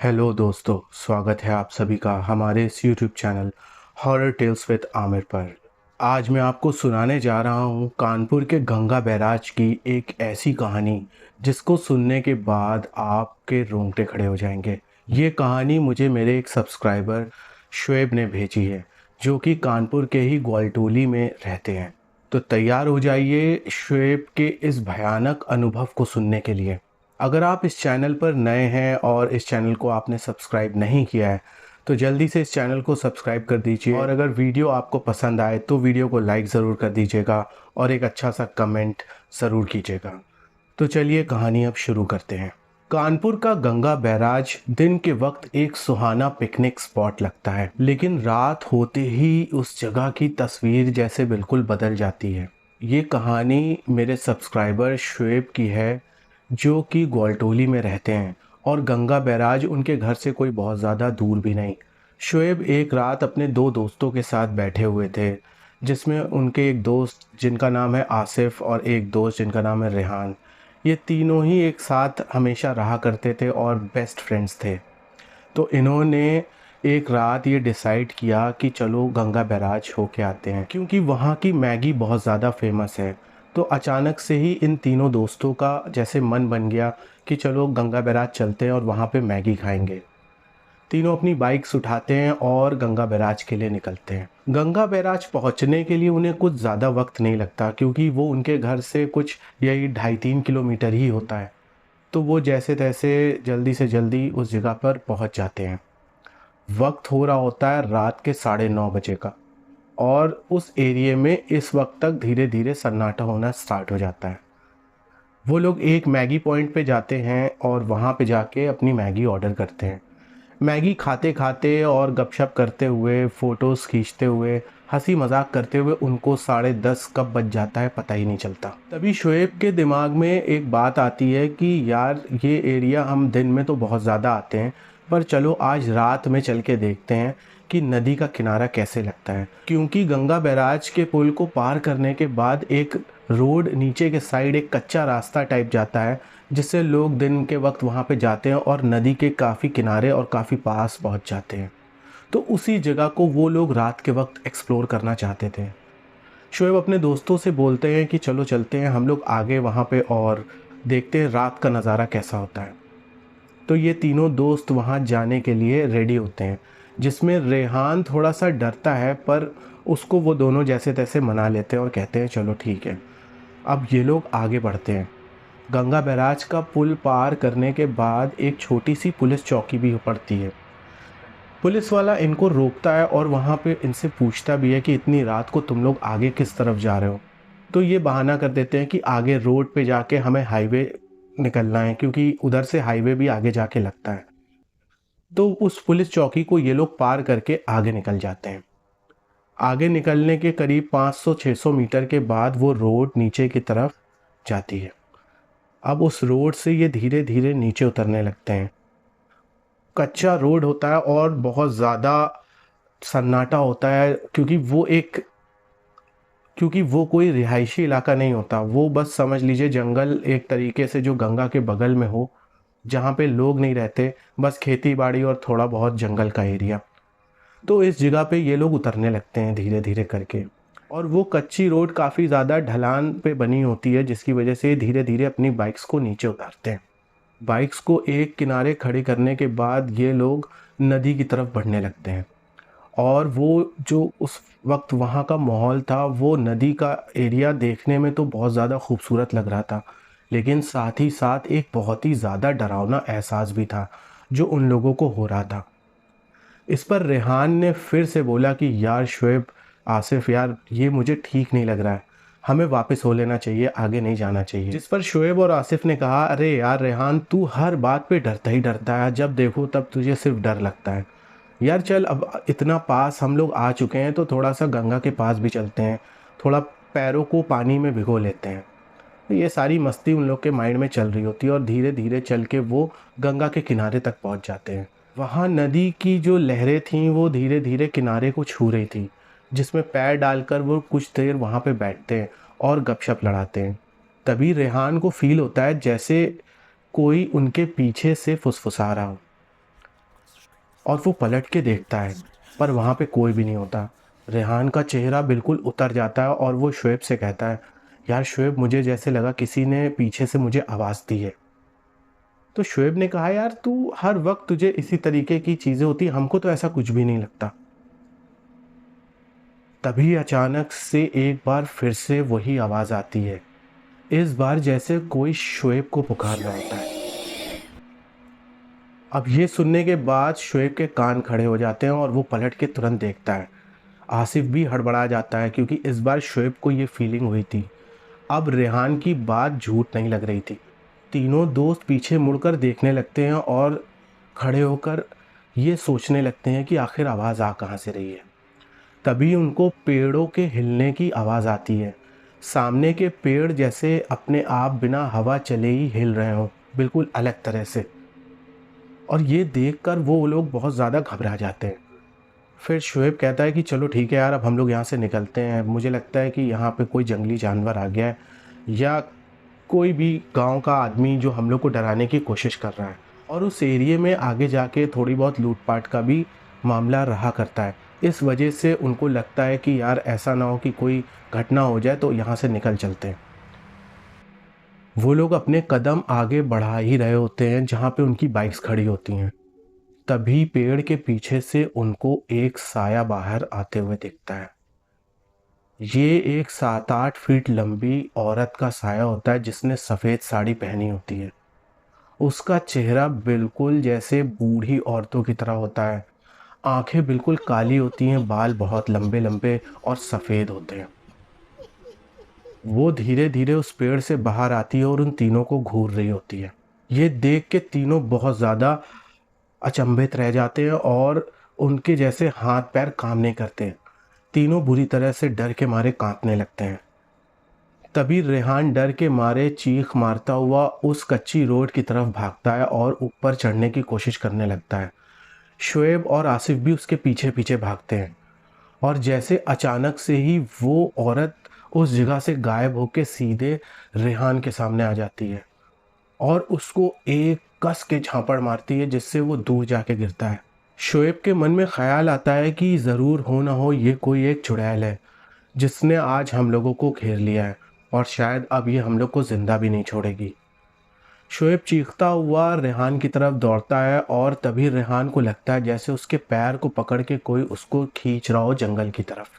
Hello दोस्तों, स्वागत है आप सभी का हमारे इस YouTube channel horror tales with Aamir पर। आज मैं आपको सुनाने जा रहा हूँ कानपुर के गंगा बैराज की एक ऐसी कहानी जिसको सुनने के बाद आपके रोंगटे खड़े हो जाएंगे। ये कहानी मुझे मेरे एक सब्सक्राइबर शुएब ने भेजी है, जो कि कानपुर के ही ग्वालटोली में रहते हैं। तो तैयार हो जाइए शुएब के इस भयानक अनुभव को सुनने के लिए। अगर आप इस चैनल पर नए हैं और इस चैनल को आपने सब्सक्राइब नहीं किया है तो जल्दी से इस चैनल को सब्सक्राइब कर दीजिए, और अगर वीडियो आपको पसंद आए तो वीडियो को लाइक ज़रूर कर दीजिएगा और एक अच्छा सा कमेंट ज़रूर कीजिएगा। तो चलिए कहानी अब शुरू करते हैं। कानपुर का गंगा बैराज दिन के वक्त एक सुहाना पिकनिक स्पॉट लगता है, लेकिन रात होते ही उस जगह की तस्वीर जैसे बिल्कुल बदल जाती है। ये कहानी मेरे सब्सक्राइबर शुएब की है, जो कि ग्वालटोली में रहते हैं और गंगा बैराज उनके घर से कोई बहुत ज़्यादा दूर भी नहीं। शुएब एक रात अपने दो दोस्तों के साथ बैठे हुए थे, जिसमें उनके एक दोस्त जिनका नाम है आसिफ और एक दोस्त जिनका नाम है रेहान। ये तीनों ही एक साथ हमेशा रहा करते थे और बेस्ट फ्रेंड्स थे। तो इन्होंने एक रात ये डिसाइड किया कि चलो गंगा बैराज होके आते हैं, क्योंकि वहाँ की मैगी बहुत ज़्यादा फेमस है। तो अचानक से ही इन तीनों दोस्तों का जैसे मन बन गया कि चलो गंगा बैराज चलते हैं और वहाँ पे मैगी खाएंगे। तीनों अपनी बाइक्स उठाते हैं और गंगा बैराज के लिए निकलते हैं। गंगा बैराज पहुंचने के लिए उन्हें कुछ ज़्यादा वक्त नहीं लगता, क्योंकि वो उनके घर से कुछ यही 2.5-3 किलोमीटर ही होता है। तो वो जैसे तैसे जल्दी से जल्दी उस जगह पर पहुंच जाते हैं। वक्त हो रहा होता है रात के 9:30 बजे का, और उस एरिया में इस वक्त तक धीरे धीरे सन्नाटा होना स्टार्ट हो जाता है। वो लोग एक मैगी पॉइंट पे जाते हैं और वहाँ पे जाके अपनी मैगी ऑर्डर करते हैं। मैगी खाते खाते और गपशप करते हुए, फ़ोटोज़ खींचते हुए, हंसी मजाक करते हुए उनको 10:30 कब बज जाता है पता ही नहीं चलता। तभी शुएब के दिमाग में एक बात आती है कि यार ये एरिया हम दिन में तो बहुत ज़्यादा आते हैं, पर चलो आज रात में चल के देखते हैं कि नदी का किनारा कैसे लगता है। क्योंकि गंगा बैराज के पुल को पार करने के बाद एक रोड नीचे के साइड एक कच्चा रास्ता टाइप जाता है, जिससे लोग दिन के वक्त वहाँ पे जाते हैं और नदी के काफ़ी किनारे और काफ़ी पास पहुँच जाते हैं। तो उसी जगह को वो लोग रात के वक्त एक्सप्लोर करना चाहते थे। शोएब अपने दोस्तों से बोलते हैं कि चलो चलते हैं हम लोग आगे वहाँ पे और देखते हैं रात का नज़ारा कैसा होता है। तो ये तीनों दोस्त वहाँ जाने के लिए रेडी होते हैं, जिसमें रेहान थोड़ा सा डरता है, पर उसको वो दोनों जैसे तैसे मना लेते हैं और कहते हैं चलो ठीक है। अब ये लोग आगे बढ़ते हैं। गंगा बैराज का पुल पार करने के बाद एक छोटी सी पुलिस चौकी भी पड़ती है। पुलिस वाला इनको रोकता है और वहाँ पे इनसे पूछता भी है कि इतनी रात को तुम लोग आगे किस तरफ जा रहे हो। तो ये बहाना कर देते हैं कि आगे रोड पे जाके हमें हाईवे निकलना है, क्योंकि उधर से हाईवे भी आगे जाके लगता है। तो उस पुलिस चौकी को ये लोग पार करके आगे निकल जाते हैं। आगे निकलने के करीब 500-600 मीटर के बाद वो रोड नीचे की तरफ जाती है। अब उस रोड से ये धीरे धीरे नीचे उतरने लगते हैं। कच्चा रोड होता है और बहुत ज़्यादा सन्नाटा होता है, क्योंकि वो कोई रिहायशी इलाका नहीं होता। वो बस समझ लीजिए जंगल एक तरीके से, जो गंगा के बगल में हो, जहाँ पे लोग नहीं रहते, बस खेती बाड़ी और थोड़ा बहुत जंगल का एरिया। तो इस जगह पे ये लोग उतरने लगते हैं धीरे धीरे करके, और वो कच्ची रोड काफ़ी ज़्यादा ढलान पे बनी होती है, जिसकी वजह से धीरे धीरे अपनी बाइक्स को नीचे उतारते हैं। बाइक्स को एक किनारे खड़ी करने के बाद ये लोग नदी की तरफ बढ़ने लगते हैं। और वो जो उस वक्त वहाँ का माहौल था, वो नदी का एरिया देखने में तो बहुत ज़्यादा खूबसूरत लग रहा था, लेकिन साथ ही साथ एक बहुत ही ज़्यादा डरावना एहसास भी था जो उन लोगों को हो रहा था। इस पर रेहान ने फिर से बोला कि यार शुएब, आसिफ यार, ये मुझे ठीक नहीं लग रहा है, हमें वापस हो लेना चाहिए, आगे नहीं जाना चाहिए। जिस पर शुएब और आसिफ ने कहा, अरे यार रेहान, तू हर बात पे डरता ही डरता है, जब देखो तब तुझे सिर्फ डर लगता है। यार चल, अब इतना पास हम लोग आ चुके हैं तो थोड़ा सा गंगा के पास भी चलते हैं, थोड़ा पैरों को पानी में भिगो लेते हैं। तो ये सारी मस्ती उन लोग के माइंड में चल रही होती है और धीरे धीरे चल के वो गंगा के किनारे तक पहुंच जाते हैं। वहाँ नदी की जो लहरें थीं वो धीरे धीरे किनारे को छू रही थी, जिसमें पैर डालकर वो कुछ देर वहाँ पे बैठते हैं और गपशप लड़ाते हैं। तभी रेहान को फील होता है जैसे कोई उनके पीछे से फुसफुसा रहा हो। और वो पलट के देखता है, पर वहाँ पे कोई भी नहीं होता। रेहान का चेहरा बिल्कुल उतर जाता है और वो शुएब से कहता है, यार शुएब, मुझे जैसे लगा किसी ने पीछे से मुझे आवाज़ दी है। तो शुएब ने कहा, यार तू हर वक्त तुझे इसी तरीके की चीज़ें होती, हमको तो ऐसा कुछ भी नहीं लगता। तभी अचानक से एक बार फिर से वही आवाज़ आती है, इस बार जैसे कोई शुएब को पुकार रहा होता है। अब ये सुनने के बाद शुएब के कान खड़े हो जाते हैं और वो पलट के तुरंत देखता है। आसिफ भी हड़बड़ा जाता है क्योंकि इस बार शुएब को ये फीलिंग हुई थी। अब रेहान की बात झूठ नहीं लग रही थी। तीनों दोस्त पीछे मुड़कर देखने लगते हैं और खड़े होकर ये सोचने लगते हैं कि आखिर आवाज़ आ कहाँ से रही है। तभी उनको पेड़ों के हिलने की आवाज़ आती है। सामने के पेड़ जैसे अपने आप बिना हवा चले ही हिल रहे हों, बिल्कुल अलग तरह से। और ये देखकर वो लोग बहुत ज़्यादा घबरा जाते हैं। फिर शुएब कहता है कि चलो ठीक है यार, अब हम लोग यहाँ से निकलते हैं। मुझे लगता है कि यहाँ पे कोई जंगली जानवर आ गया है या कोई भी गांव का आदमी जो हम लोग को डराने की कोशिश कर रहा है। और उस एरिए में आगे जाके थोड़ी बहुत लूटपाट का भी मामला रहा करता है। इस वजह से उनको लगता है कि यार ऐसा ना हो कि कोई घटना हो जाए, तो यहाँ से निकल चलते हैं। वो लोग अपने कदम आगे बढ़ा ही रहे होते हैं जहाँ पे उनकी बाइक्स खड़ी होती हैं। तभी पेड़ के पीछे से उनको एक साया बाहर आते हुए दिखता है। ये एक 7-8 फीट लंबी औरत का साया होता है जिसने सफ़ेद साड़ी पहनी होती है। उसका चेहरा बिल्कुल जैसे बूढ़ी औरतों की तरह होता है। आंखें बिल्कुल काली होती हैं, बाल बहुत लंबे लंबे और सफ़ेद होते हैं। वो धीरे धीरे उस पेड़ से बाहर आती है और उन तीनों को घूर रही होती है। ये देख के तीनों बहुत ज़्यादा अचंभित रह जाते हैं और उनके जैसे हाथ पैर काम नहीं करते। तीनों बुरी तरह से डर के मारे कांपने लगते हैं। तभी रेहान डर के मारे चीख मारता हुआ उस कच्ची रोड की तरफ भागता है और ऊपर चढ़ने की कोशिश करने लगता है। शुएब और आसिफ भी उसके पीछे पीछे भागते हैं और जैसे अचानक से ही वो औरत उस जगह से गायब होकर सीधे रेहान के सामने आ जाती है और उसको एक कस के झापड़ मारती है जिससे वो दूर जाके गिरता है। शोएब के मन में ख्याल आता है कि ज़रूर हो ना हो ये कोई एक चुड़ैल है जिसने आज हम लोगों को घेर लिया है और शायद अब ये हम लोग को ज़िंदा भी नहीं छोड़ेगी। शोएब चीखता हुआ रेहान की तरफ दौड़ता है और तभी रेहान को लगता है जैसे उसके पैर को पकड़ के कोई उसको खींच रहा हो जंगल की तरफ।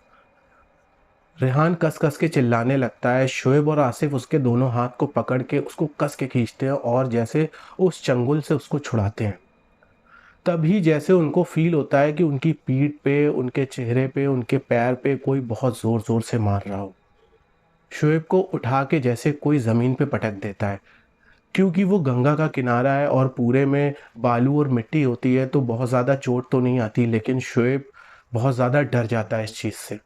रेहान कस कस के चिल्लाने लगता है। शोएब और आसिफ उसके दोनों हाथ को पकड़ के उसको कस के खींचते हैं और जैसे उस चंगुल से उसको छुड़ाते हैं। तभी जैसे उनको फील होता है कि उनकी पीठ पे, उनके चेहरे पे, उनके पैर पे कोई बहुत ज़ोर ज़ोर से मार रहा हो। शोएब को उठा के जैसे कोई ज़मीन पे पटक देता है। क्योंकि वो गंगा का किनारा है और पूरे में बालू और मिट्टी होती है तो बहुत ज़्यादा चोट तो नहीं आती, लेकिन शोएब बहुत ज़्यादा डर जाता है इस चीज़ से।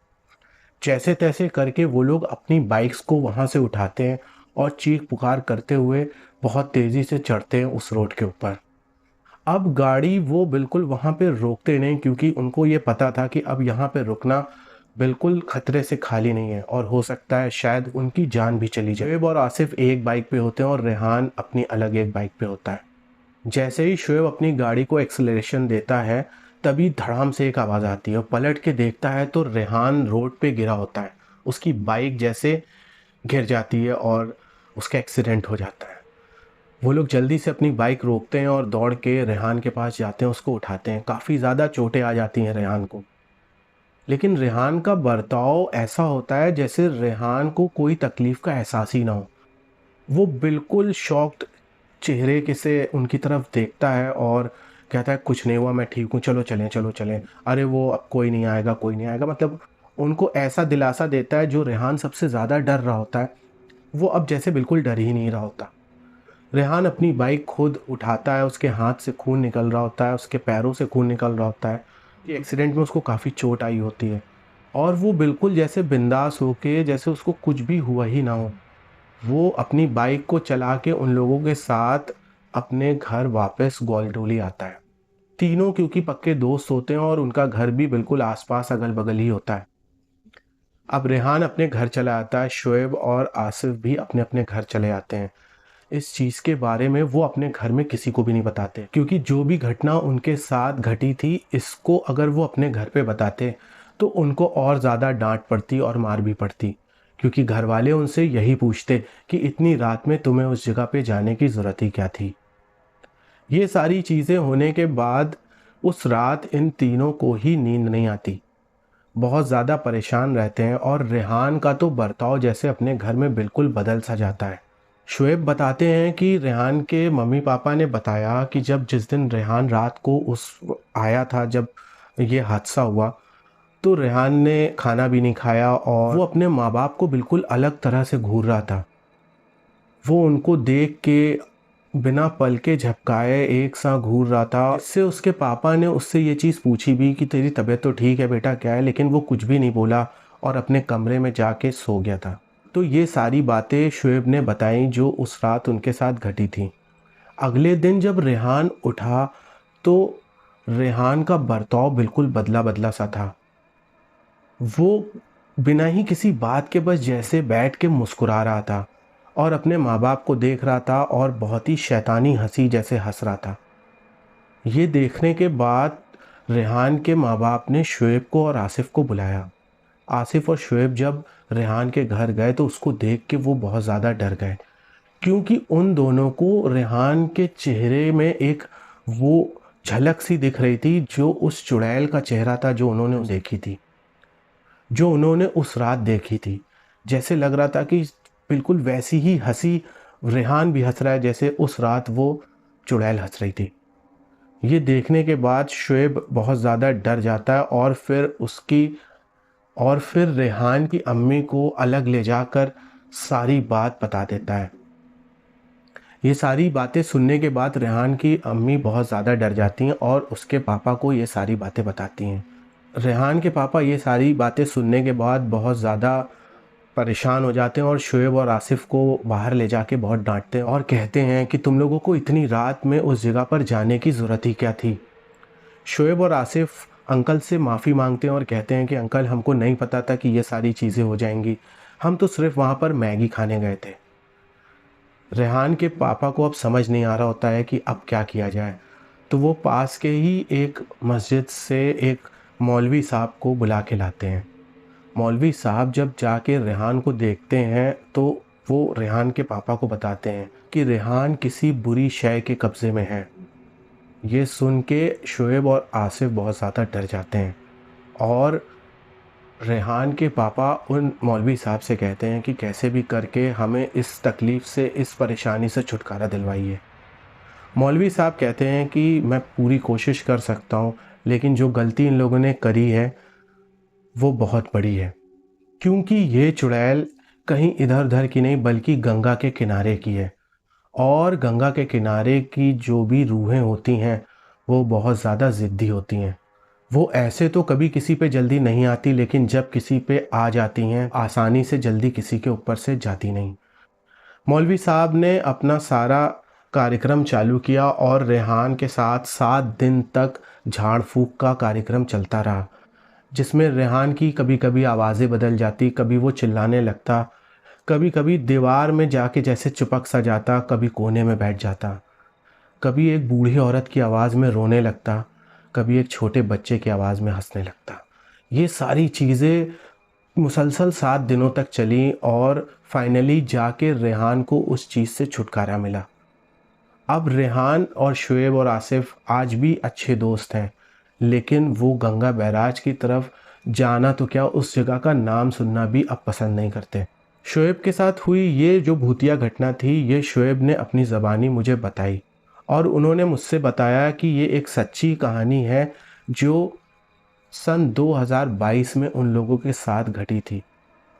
जैसे तैसे करके वो लोग अपनी बाइक्स को वहाँ से उठाते हैं और चीख पुकार करते हुए बहुत तेज़ी से चढ़ते हैं उस रोड के ऊपर। अब गाड़ी वो बिल्कुल वहाँ पे रोकते नहीं क्योंकि उनको ये पता था कि अब यहाँ पे रुकना बिल्कुल खतरे से खाली नहीं है और हो सकता है शायद उनकी जान भी चली जाए। शुएब और आसिफ एक बाइक पे होते हैं और रेहान अपनी अलग एक बाइक पे होता है। जैसे ही शुएब अपनी गाड़ी को एक्सेलरेशन देता है तभी धड़ाम से एक आवाज़ आती है और पलट के देखता है तो रेहान रोड पे गिरा होता है। उसकी बाइक जैसे गिर जाती है और उसका एक्सीडेंट हो जाता है। वो लोग जल्दी से अपनी बाइक रोकते हैं और दौड़ के रेहान के पास जाते हैं, उसको उठाते हैं। काफ़ी ज़्यादा चोटें आ जाती हैं रेहान को, लेकिन रेहान का बर्ताव ऐसा होता है जैसे रेहान को कोई तकलीफ़ का एहसास ही ना हो। वो बिल्कुल शॉक्ड चेहरे के से उनकी तरफ देखता है और कहता है कुछ नहीं हुआ, मैं ठीक हूँ, चलो चलें, चलो चलें। अरे वो अब कोई नहीं आएगा, कोई नहीं आएगा, मतलब उनको ऐसा दिलासा देता है। जो रेहान सबसे ज़्यादा डर रहा होता है वो अब जैसे बिल्कुल डर ही नहीं रहा होता। रेहान अपनी बाइक खुद उठाता है, उसके हाथ से खून निकल रहा होता है, उसके पैरों से खून निकल रहा होता है। ये एक्सीडेंट में उसको काफ़ी चोट आई होती है और वो बिल्कुल जैसे बिंदास होके जैसे उसको कुछ भी हुआ ही ना हो, वो अपनी बाइक को चला के उन लोगों के साथ अपने घर वापस ग्वालटोली आता है। तीनों क्योंकि पक्के दोस्त होते हैं और उनका घर भी बिल्कुल आसपास अगल बगल ही होता है। अब रेहान अपने घर चला आता है, शोएब और आसिफ भी अपने अपने घर चले आते हैं। इस चीज़ के बारे में वो अपने घर में किसी को भी नहीं बताते, क्योंकि जो भी घटना उनके साथ घटी थी, इसको अगर वो अपने घर पे बताते तो उनको और ज़्यादा डांट पड़ती और मार भी पड़ती, क्योंकि घर वाले उनसे यही पूछते कि इतनी रात में तुम्हें उस जगह पे जाने की ज़रूरत ही क्या थी। ये सारी चीज़ें होने के बाद उस रात इन तीनों को ही नींद नहीं आती, बहुत ज़्यादा परेशान रहते हैं और रेहान का तो बर्ताव जैसे अपने घर में बिल्कुल बदल सा जाता है। शुएब बताते हैं कि रेहान के मम्मी पापा ने बताया कि जिस दिन रेहान रात को उस आया था, जब ये हादसा हुआ, तो रेहान ने खाना भी नहीं खाया और वो अपने माँ बाप को बिल्कुल अलग तरह से घूर रहा था। वो उनको देख के बिना पल के झपकाए एक सा घूर रहा था। इससे उसके पापा ने उससे ये चीज़ पूछी भी कि तेरी तबीयत तो ठीक है बेटा, क्या है, लेकिन वो कुछ भी नहीं बोला और अपने कमरे में जाके सो गया था। तो ये सारी बातें शुएब ने बताई जो उस रात उनके साथ घटी थी। अगले दिन जब रेहान उठा तो रेहान का बर्ताव बिल्कुल बदला बदला सा था। वो बिना ही किसी बात के बस जैसे बैठ के मुस्कुरा रहा था और अपने माँ बाप को देख रहा था और बहुत ही शैतानी हंसी जैसे हंस रहा था। ये देखने के बाद रेहान के माँ बाप ने शुएब को और आसिफ को बुलाया। आसिफ और शुएब जब रेहान के घर गए तो उसको देख के वो बहुत ज़्यादा डर गए, क्योंकि उन दोनों को रेहान के चेहरे में एक वो झलक सी दिख रही थी जो उस चुड़ैल का चेहरा था जो उन्होंने देखी थी, जो उन्होंने उस रात देखी थी। जैसे लग रहा था कि बिल्कुल वैसी ही हंसी रेहान भी हंस रहा है जैसे उस रात वो चुड़ैल हंस रही थी। ये देखने के बाद शुएब बहुत ज़्यादा डर जाता है और फिर रेहान की अम्मी को अलग ले जाकर सारी बात बता देता है। ये सारी बातें सुनने के बाद रेहान की अम्मी बहुत ज़्यादा डर जाती हैं और उसके पापा को ये सारी बातें बताती हैं। रेहान के पापा ये सारी बातें सुनने के बाद बहुत ज़्यादा परेशान हो जाते हैं और शुएब और आसिफ को बाहर ले जाके बहुत डांटते हैं और कहते हैं कि तुम लोगों को इतनी रात में उस जगह पर जाने की ज़रूरत ही क्या थी। शुएब और आसिफ अंकल से माफ़ी मांगते हैं और कहते हैं कि अंकल, हमको नहीं पता था कि ये सारी चीज़ें हो जाएंगी, हम तो सिर्फ वहाँ पर मैगी खाने गए थे। रेहान के पापा को अब समझ नहीं आ रहा होता है कि अब क्या किया जाए, तो वो पास के ही एक मस्जिद से एक मौलवी साहब को बुला के लाते हैं। मौलवी साहब जब जाके रेहान को देखते हैं तो वो रेहान के पापा को बताते हैं कि रेहान किसी बुरी शय के कब्ज़े में है। ये सुन के शुएब और आसिफ बहुत ज़्यादा डर जाते हैं और रेहान के पापा उन मौलवी साहब से कहते हैं कि कैसे भी करके हमें इस तकलीफ़ से, इस परेशानी से छुटकारा दिलवाइए। मौलवी साहब कहते हैं कि मैं पूरी कोशिश कर सकता हूँ, लेकिन जो गलती इन लोगों ने करी है वो बहुत बड़ी है, क्योंकि ये चुड़ैल कहीं इधर-उधर की नहीं बल्कि गंगा के किनारे की है और गंगा के किनारे की जो भी रूहें होती हैं वो बहुत ज़्यादा ज़िद्दी होती हैं। वो ऐसे तो कभी किसी पे जल्दी नहीं आती, लेकिन जब किसी पे आ जाती हैं आसानी से जल्दी किसी के ऊपर से जाती नहीं। मौलवी साहब ने अपना सारा कार्यक्रम चालू किया और रेहान के साथ 7 दिन तक झाड़ फूँक का कार्यक्रम चलता रहा, जिसमें रेहान की कभी-कभी आवाज़ें बदल जाती, कभी वो चिल्लाने लगता, कभी-कभी दीवार में जाके जैसे चिपक सा जाता, कभी कोने में बैठ जाता, कभी एक बूढ़ी औरत की आवाज़ में रोने लगता, कभी एक छोटे बच्चे की आवाज़ में हंसने लगता। ये सारी चीज़ें मुसलसल 7 दिनों तक चली और फाइनली जाके रेहान को उस चीज़ से छुटकारा मिला। अब रेहान और शुएब और आसिफ आज भी अच्छे दोस्त हैं, लेकिन वो गंगा बैराज की तरफ जाना तो क्या, उस जगह का नाम सुनना भी अब पसंद नहीं करते। शुएब के साथ हुई ये जो भूतिया घटना थी, ये शुएब ने अपनी ज़बानी मुझे बताई और उन्होंने मुझसे बताया कि ये एक सच्ची कहानी है जो सन 2022 में उन लोगों के साथ घटी थी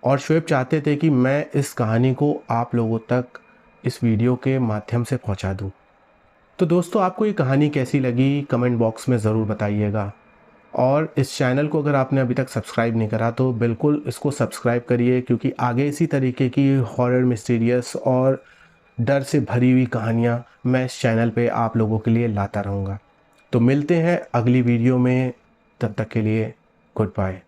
और शुएब चाहते थे कि मैं इस कहानी को आप लोगों तक इस वीडियो के माध्यम से पहुंचा दूं। तो दोस्तों, आपको ये कहानी कैसी लगी कमेंट बॉक्स में ज़रूर बताइएगा और इस चैनल को अगर आपने अभी तक सब्सक्राइब नहीं करा तो बिल्कुल इसको सब्सक्राइब करिए, क्योंकि आगे इसी तरीके की हॉरर, मिस्टीरियस और डर से भरी हुई कहानियाँ मैं इस चैनल पे आप लोगों के लिए लाता रहूँगा। तो मिलते हैं अगली वीडियो में, तब तक के लिए गुड बाय।